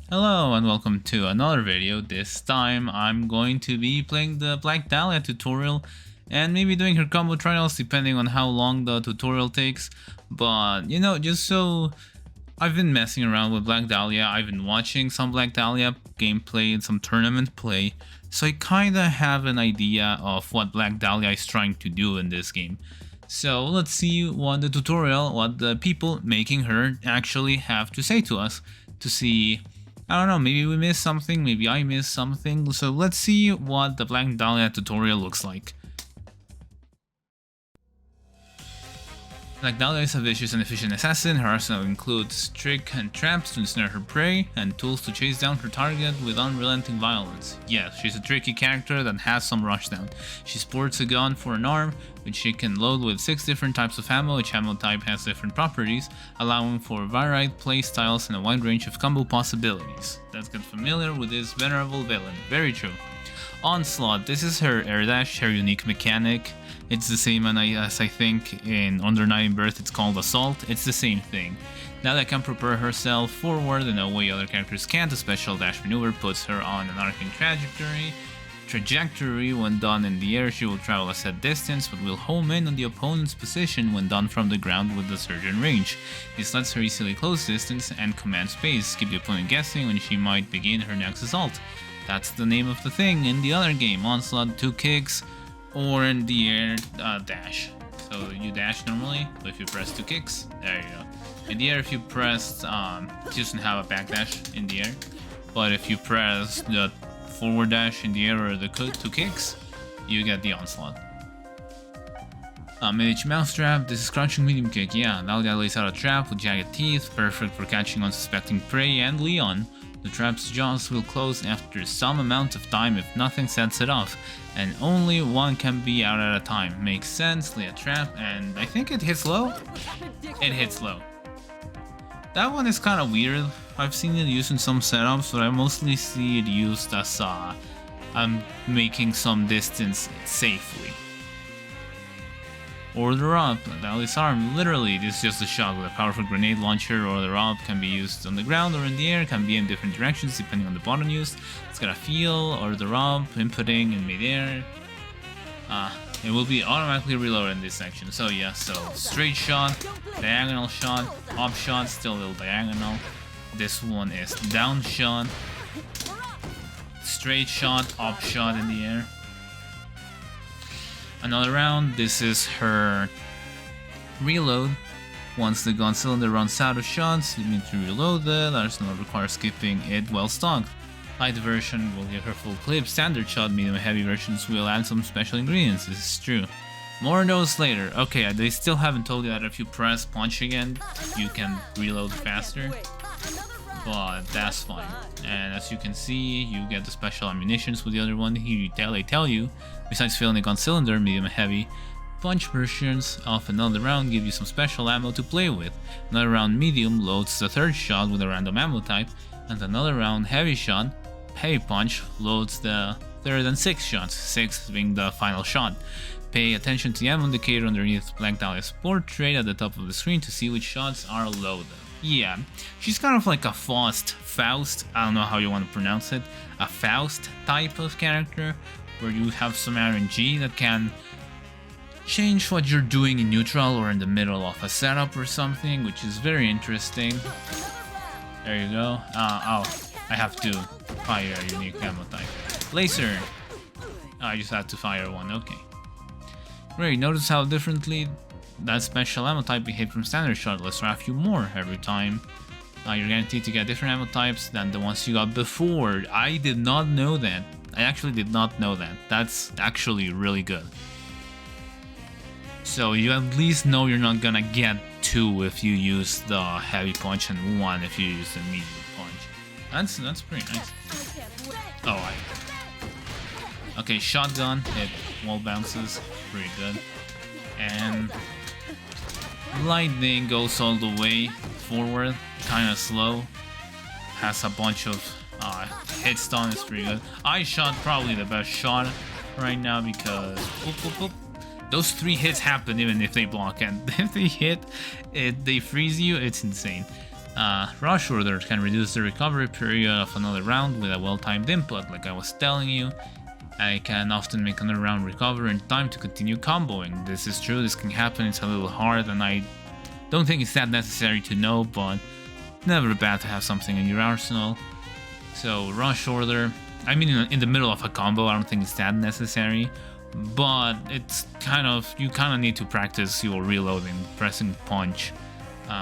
Hello and welcome to another video. This time I'm going to be playing the Black Dahlia tutorial and maybe doing her combo trials depending on how long the tutorial takes. But just so I've been messing around with Black Dahlia, I've been watching some Black Dahlia gameplay and some tournament play, so I kinda have an idea of what Black Dahlia is trying to do in this game. So let's see what the people making her actually have to say to us to see. I don't know, maybe we missed something, maybe I missed something, so let's see what the Black Dahlia tutorial looks like. Black Dahlia is a vicious and efficient assassin. Her arsenal includes tricks and traps to ensnare her prey, and tools to chase down her target with unrelenting violence. Yes, she's a tricky character that has some rushdown. She sports a gun for an arm, which she can load with 6 different types of ammo. Each ammo type has different properties, allowing for varied play styles and a wide range of combo possibilities. Let's get familiar with this venerable villain. Very true. Onslaught. This is her air dash, her unique mechanic. It's the same as I think in Under Night in Birth it's called Assault. It's the same thing. Now that can propel herself forward in a way other characters can't, a special dash maneuver puts her on an arcing trajectory. When done in the air, she will travel a set distance, but will home in on the opponent's position when done from the ground with a certain range. This lets her easily close distance and command space, keep the opponent guessing when she might begin her next assault. That's the name of the thing in the other game, Onslaught, 2 kicks, or in the air, dash. So you dash normally, but if you press 2 kicks, there you go. In the air, if you press, she doesn't have a backdash in the air, but if you press the forward dash in the air or the 2 kicks, you get the Onslaught. Miniature Mousetrap. This is crouching medium kick. Yeah, Dahlia lays out a trap with jagged teeth, perfect for catching unsuspecting prey and Leon. The trap's jaws will close after some amount of time if nothing sets it off, and only one can be out at a time. Makes sense, lay a trap, and I think it hits low? It hits low. That one is kind of weird. I've seen it used in some setups, but I mostly see it used as I'm making some distance safely. Order up. Dahlia's arm. Literally, this is just a shot with a powerful grenade launcher. Order up can be used on the ground or in the air, can be in different directions depending on the button used. It's got a feel, order up, inputting in midair. It will be automatically reloaded in this section. So yeah, so straight shot, diagonal shot, up shot, still a little diagonal. This one is down shot, straight shot, up shot in the air. Another round. This is her reload. Once the gun cylinder runs out of shots, you need to reload it. Arsenal requires skipping it while stocked. Light version will give her full clip. Standard shot, medium heavy versions will add some special ingredients. This is true. More on those later. Okay, they still haven't told you that if you press punch again, you can reload faster. But that's fine. And as you can see, you get the special ammunitions with the other one. They tell you, besides filling the gun cylinder, medium and heavy, punch versions of another round give you some special ammo to play with. Another round medium loads the third shot with a random ammo type, and another round heavy punch loads the third and sixth shots, 6 being the final shot. Pay attention to the ammo indicator underneath Black Dahlia's portrait at the top of the screen to see which shots are loaded. Yeah, she's kind of like a Faust, I don't know how you want to pronounce it, a Faust type of character, where you have some RNG that can change what you're doing in neutral or in the middle of a setup or something, which is very interesting. There you go. I have to fire a unique ammo type. Laser! I just had to fire one, okay. Great, notice how differently that special ammo type behaves from standard shot. Let's try a few more every time. You're guaranteed to get different ammo types than the ones you got before. I did not know that. I actually did not know that. That's actually really good. So you at least know you're not gonna get 2 if you use the heavy punch and 1 if you use the medium punch. That's pretty nice. Oh, okay, shotgun, it wall bounces, pretty good. And lightning goes all the way forward, kinda slow. Has a bunch of hit stun, is pretty good. I shot probably the best shot right now because those 3 hits happen even if they block, and if they hit, they freeze you, it's insane. Rush Order can reduce the recovery period of another round with a well-timed input, like I was telling you. I can often make another round recover in time to continue comboing. This is true, this can happen, it's a little hard, and I don't think it's that necessary to know, but never bad to have something in your arsenal. So, Rush Order, I mean in the middle of a combo, I don't think it's that necessary, but it's you kind of need to practice your reloading, pressing punch.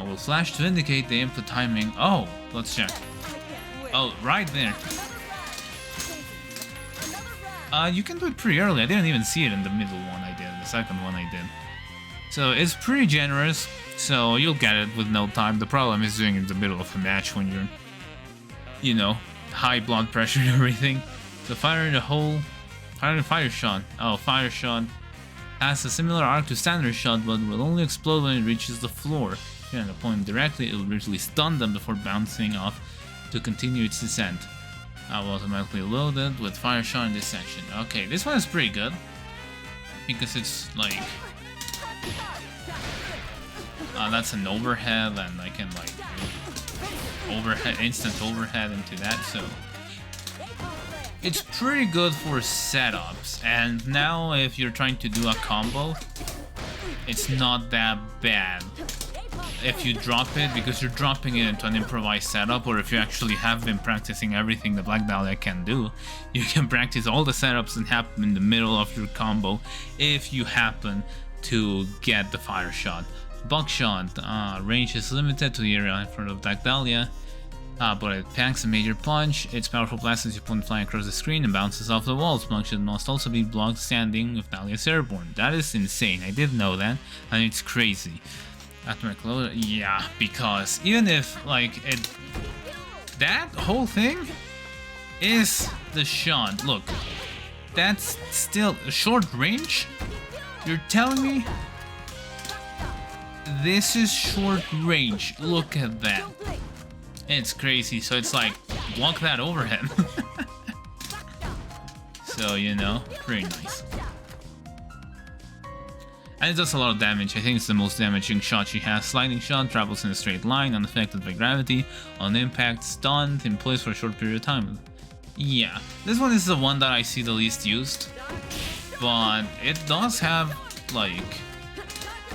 Will flash to indicate the input timing. Oh, let's check. Oh, right there. You can do it pretty early. I didn't even see it in the middle one I did, the second one I did. So it's pretty generous, so you'll get it with no time. The problem is doing it in the middle of a match when you're, you know, high blood pressure and everything. So fire in the hole, fire shot. Oh, fire shot has a similar arc to standard shot, but will only explode when it reaches the floor. If you hit an opponent directly, it will virtually stun them before bouncing off to continue its descent. I will automatically load it with fire shot in this section. Okay, this one is pretty good because it's like that's an overhead, and I can like do instant overhead into that, so it's pretty good for setups. And now if you're trying to do a combo, it's not that bad if you drop it, because you're dropping it into an improvised setup, or if you actually have been practicing everything the Black Dahlia can do, you can practice all the setups and happen in the middle of your combo if you happen to get the fire shot. Buckshot, range is limited to the area in front of Black Dahlia, but it packs a major punch. Its powerful blast sends your opponent flying across the screen and bounces off the walls. Buckshot must also be blocked standing if Dahlia's airborne. That is insane, I did know that, and it's crazy. Atomic load, yeah, because even if like that whole thing is the shot. Look, that's still a short range. You're telling me this is short range? Look at that, it's crazy. So it's like block that overhead. So you know, pretty nice. And it does a lot of damage. I think it's the most damaging shot she has. Sliding shot, travels in a straight line, unaffected by gravity. On impact, stunned, in place for a short period of time. Yeah, this one is the one that I see the least used. But it does have, like,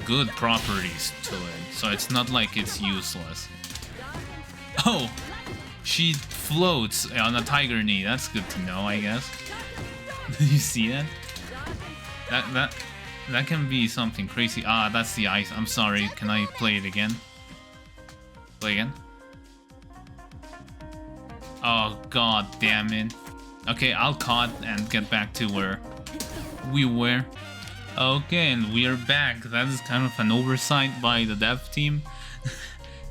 good properties to it. So it's not like it's useless. Oh! She floats on a tiger knee. That's good to know, I guess. Did you see that? That can be something crazy. Ah, that's the ice. I'm sorry. Can I play it again? Play again? Oh, god damn it. Okay, I'll cut and get back to where we were. Okay, and we are back. That is kind of an oversight by the dev team.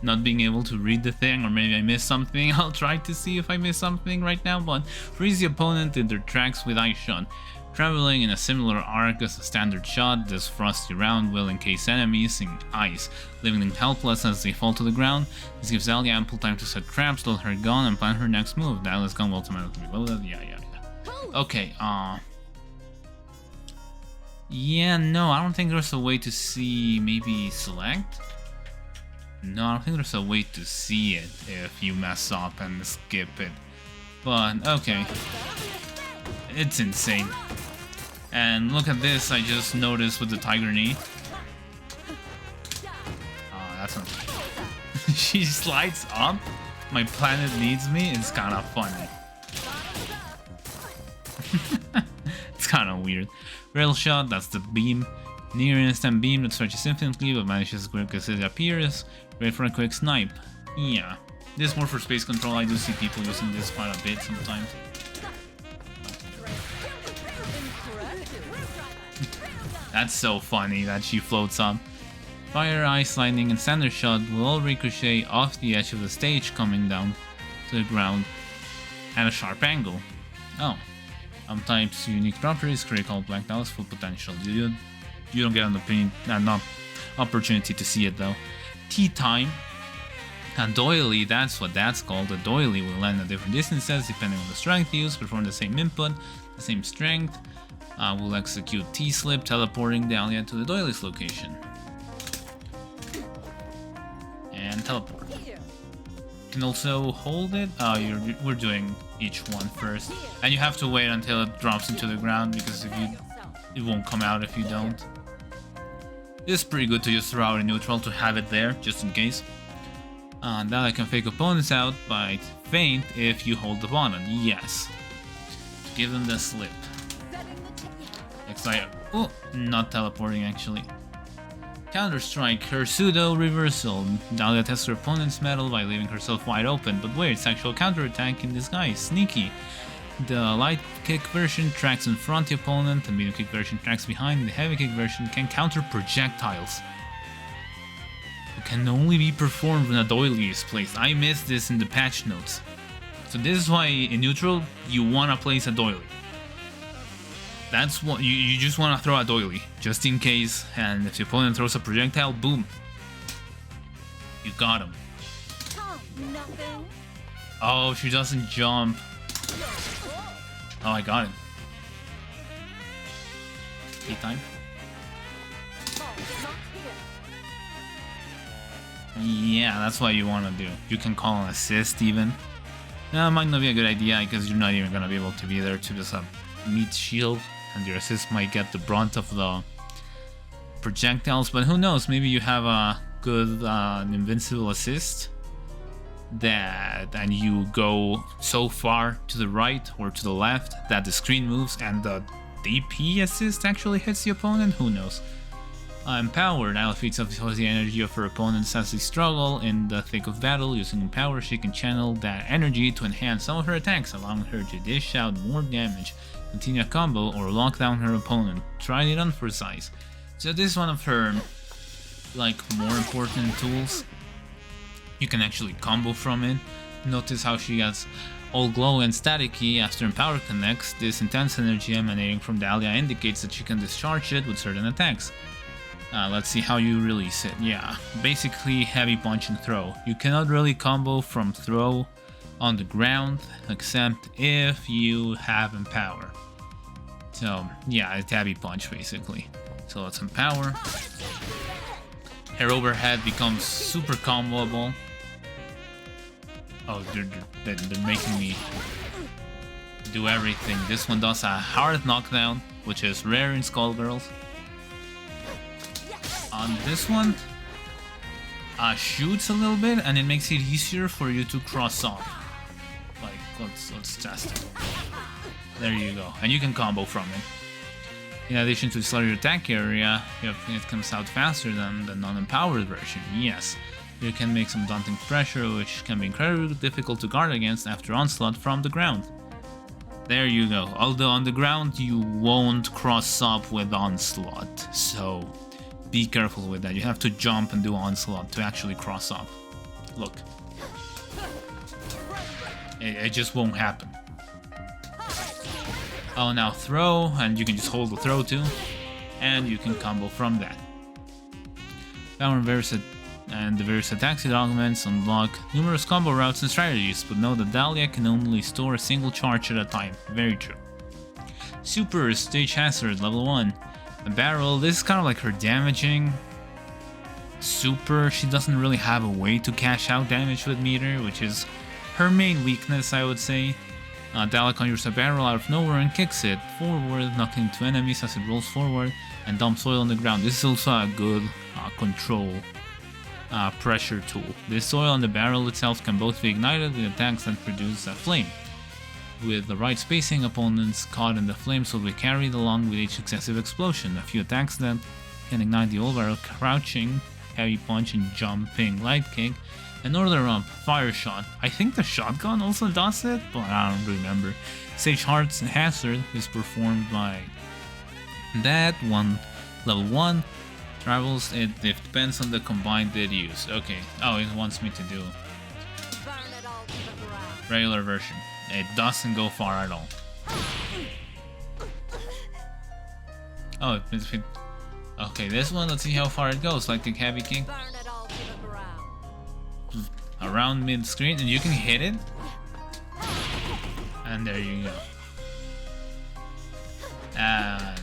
Not being able to read the thing, or maybe I missed something. I'll try to see if I missed something right now, but freeze the opponent in their tracks with ice shot. Traveling in a similar arc as a standard shot, this frosty round will encase enemies in ice, leaving them helpless as they fall to the ground. This gives Dahlia ample time to set traps, load her gun, and plan her next move. Dahlia's gun will automatically be loaded. Yeah. Okay, yeah, no, I don't think there's a way to see, maybe select? No, I don't think there's a way to see it if you mess up and skip it. But, okay. It's insane. And look at this, I just noticed with the tiger knee. Oh, that's not... She slides up, my planet needs me, it's kind of funny. It's kind of weird. Rail shot, that's the beam. Near instant beam that stretches infinitely but manages to grip as it appears. Great for a quick snipe. Yeah. This is more for space control, I do see people using this quite a bit sometimes. That's so funny that she floats up. Fire, ice, lightning, and standard shot will all ricochet off the edge of the stage, coming down to the ground at a sharp angle. Oh. Type's unique properties, critical Black Dahlia's full potential. You don't get an opportunity to see it though. Tea time. A doily, that's what that's called. A doily will land at different distances depending on the strength used, perform the same input, the same strength. Will execute T-slip, teleporting Dahlia to the doily's location. And teleport. can also hold it. Oh, we're doing each one first. And you have to wait until it drops into the ground, because it won't come out if you don't. It's pretty good to just throw out a neutral to have it there, just in case. Now I can fake opponents out by feint if you hold the button. Yes. To give them the slip. It's like, oh, not teleporting actually. Counter-Strike, her pseudo reversal. Dahlia tests her opponent's metal by leaving herself wide open, but wait, it's actual counter-attack in disguise. Sneaky. The light kick version tracks in front of the opponent, the medium kick version tracks behind, and the heavy kick version can counter projectiles. It can only be performed when a doily is placed. I missed this in the patch notes. So this is why in neutral, you want to place a doily. That's what you just want to throw a doily, just in case, and if the opponent throws a projectile, boom. You got him. Oh, she doesn't jump. Oh, I got it. Key time. Yeah, that's what you want to do. You can call an assist even. That might not be a good idea because you're not even going to be able to be there to just meet shield, and your assist might get the brunt of the projectiles, but who knows, maybe you have a good invincible assist and you go so far to the right or to the left that the screen moves and the DP assist actually hits the opponent. Who knows? Empowered. Now feeds off the energy of her opponents as they struggle in the thick of battle. Using Empower, she can channel that energy to enhance some of her attacks, allowing her to dish out more damage, continue a combo, or lock down her opponent. Try it on for size. So this is one of her more important tools. You can actually combo from it. Notice how she gets all glow and staticky after Empower connects. This intense energy emanating from Dahlia indicates that she can discharge it with certain attacks. Let's see how you release it. Yeah, basically heavy punch and throw. You cannot really combo from throw on the ground except if you have Empower. So yeah, it's heavy punch basically. So let's Empower. Her overhead becomes super comboable. Oh, they're making me do everything. This one does a hard knockdown, which is rare in Skullgirls. On this one, shoots a little bit, and it makes it easier for you to cross off. Let's test it. There you go, and you can combo from it. In addition to its larger attack area, it comes out faster than the non-empowered version. Yes, you can make some daunting pressure, which can be incredibly difficult to guard against after onslaught from the ground. There you go. Although on the ground you won't cross up with onslaught, so be careful with that. You have to jump and do onslaught to actually cross up. Look. It just won't happen. Oh, now throw, and you can just hold the throw too, and you can combo from that. Power and the various attacks it augments unlock numerous combo routes and strategies, but know that Dahlia can only store a single charge at a time. Very true. Super Stage Hazard, level 1. A barrel, this is kind of like her damaging super. She doesn't really have a way to cash out damage with meter, which is her main weakness, I would say. Dahlia conjures a barrel out of nowhere and kicks it forward, knocking into enemies as it rolls forward and dumps oil on the ground. This is also a good control pressure tool. This oil on the barrel itself can both be ignited with attacks that produce a flame. With the right spacing, opponents caught in the flames will be carried along with each successive explosion. A few attacks that can ignite the oil barrel: crouching, heavy punch, and jumping light kick. Another fire shot. I think the shotgun also does it, but I don't remember. Sage Heart's Hazard is performed by that one. Level 1 travels. It depends on the combined bid used. Okay. Oh, it wants me to do regular version. It doesn't go far at all. Oh, okay, this one, let's see how far it goes. Like the heavy kick. Around mid-screen, and you can hit it. And there you go.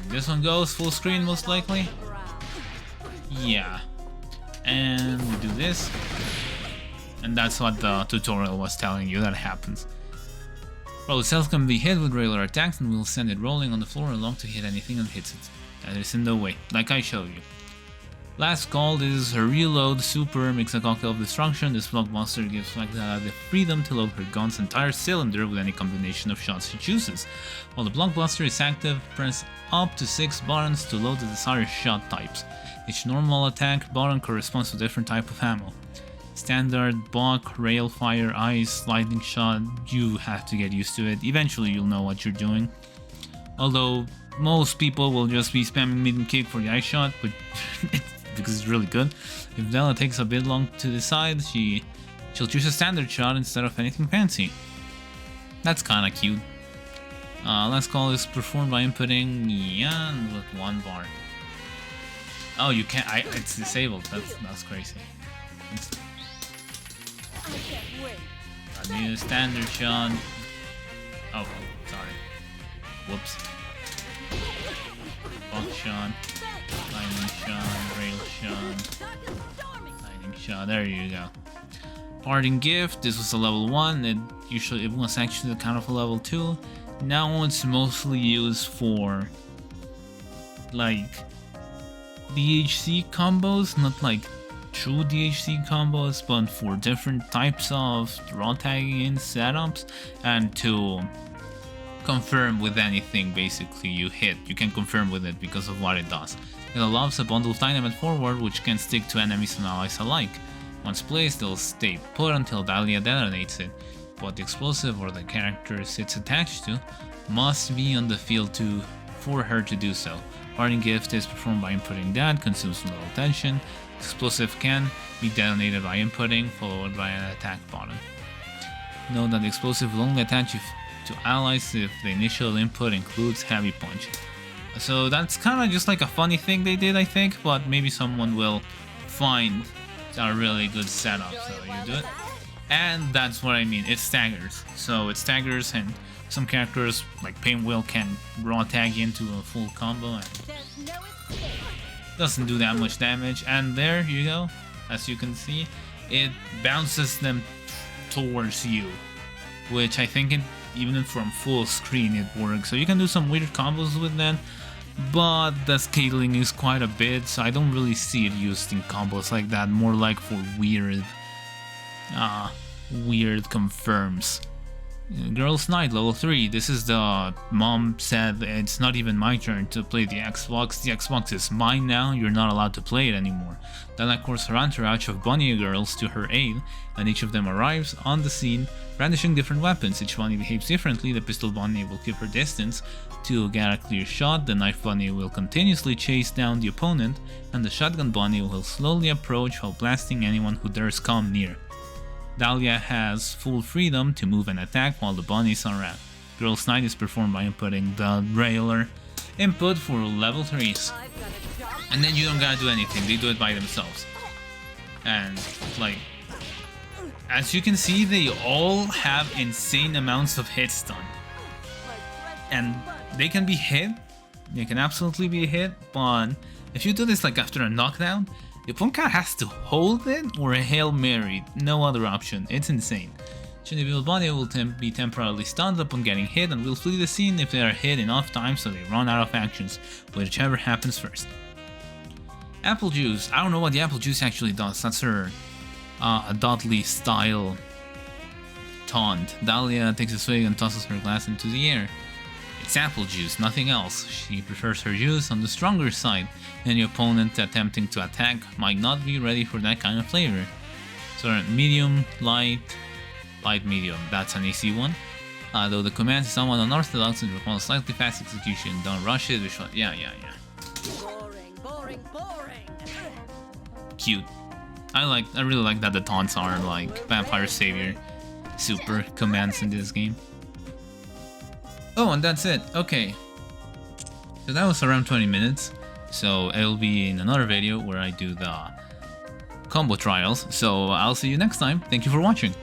This one goes full screen most likely. Yeah. And we do this. And that's what the tutorial was telling you that happens. Roll itself can be hit with regular attacks and will send it rolling on the floor along to hit anything that hits it. That is in the way, like I showed you. Last call is her reload super, makes a cocktail of destruction. This blockbuster gives Dahlia the freedom to load her gun's entire cylinder with any combination of shots she chooses. While the blockbuster is active, press up to 6 buttons to load the desired shot types. Each normal attack button corresponds to a different type of ammo. Standard, buck, rail fire, ice, lightning shot, you have to get used to it. Eventually you'll know what you're doing. Although most people will just be spamming mid and kick for the ice shot, but because it's really good. If Dahlia takes a bit long to decide, she'll choose a standard shot instead of anything fancy. That's kinda cute. Last call is performed by inputting with 1 bar. Oh, you can't. It's disabled. That's crazy. A new standard shot. Oh, sorry. Whoops. Buck shot. Lightning shot. Rail shot. Lightning shot. There you go. Parting gift. This was a level 1. It was actually kind of a level 2. Now it's mostly used for like DHC combos, not like true DHC combos, but for different types of raw tagging in setups, and to confirm with anything basically you hit. You can confirm with it because of what it does. It allows a bundle of dynamite forward which can stick to enemies and allies alike. Once placed, they'll stay put until Dahlia detonates it, but the explosive or the characters it's attached to must be on the field for her to do so. Parting gift is performed by inputting that, consumes little attention. Explosive can be detonated by inputting, followed by an attack button. Note that the explosive will only attach to allies if the initial input includes heavy punch. So that's kind of just like a funny thing they did, I think, but maybe someone will find a really good setup, so you do it. And that's what I mean, it staggers. So it staggers, and some characters like Painwheel can raw tag into a full combo and doesn't do that much damage. And there you go, as you can see, it bounces them towards you, which I think even from full screen it works. So you can do some weird combos with that, but the scaling is quite a bit, so I don't really see it used in combos like that, more like for weird confirms. Girls Night level 3. This is the mom said it's not even my turn to play the Xbox. The Xbox is mine now, you're not allowed to play it anymore. Then of course her entourage of bunny girls to her aid, and each of them arrives on the scene brandishing different weapons. Each bunny behaves differently. The pistol bunny will keep her distance to get a clear shot, the knife bunny will continuously chase down the opponent, and the shotgun bunny will slowly approach while blasting anyone who dares come near. Dahlia has full freedom to move and attack while the bunnies are at. Girls Night is performed by inputting the regular input for level 3s. And then you don't gotta do anything, they do it by themselves. And like, as you can see, they all have insane amounts of hit stun. And they can be hit, they can absolutely be hit, but if you do this like after a knockdown, the opponent has to hold it or a Hail Mary, no other option, it's insane. Individual bunny will be temporarily stunned upon getting hit and will flee the scene if they are hit enough times so they run out of actions, whichever happens first. Apple Juice, I don't know what the Apple Juice actually does, that's her a Dudley style taunt. Dahlia takes a swig and tosses her glass into the air. It's apple juice, nothing else. She prefers her juice on the stronger side, and the opponent attempting to attack might not be ready for that kind of flavor. So medium, light, medium, that's an easy one. Though the command is somewhat unorthodox and requires slightly fast execution, don't rush it, yeah. Boring. Cute. I really like that the taunts are like Vampire Savior super commands in this game. Oh, and that's it. Okay. So that was around 20 minutes. So it'll be in another video where I do the combo trials. So I'll see you next time. Thank you for watching.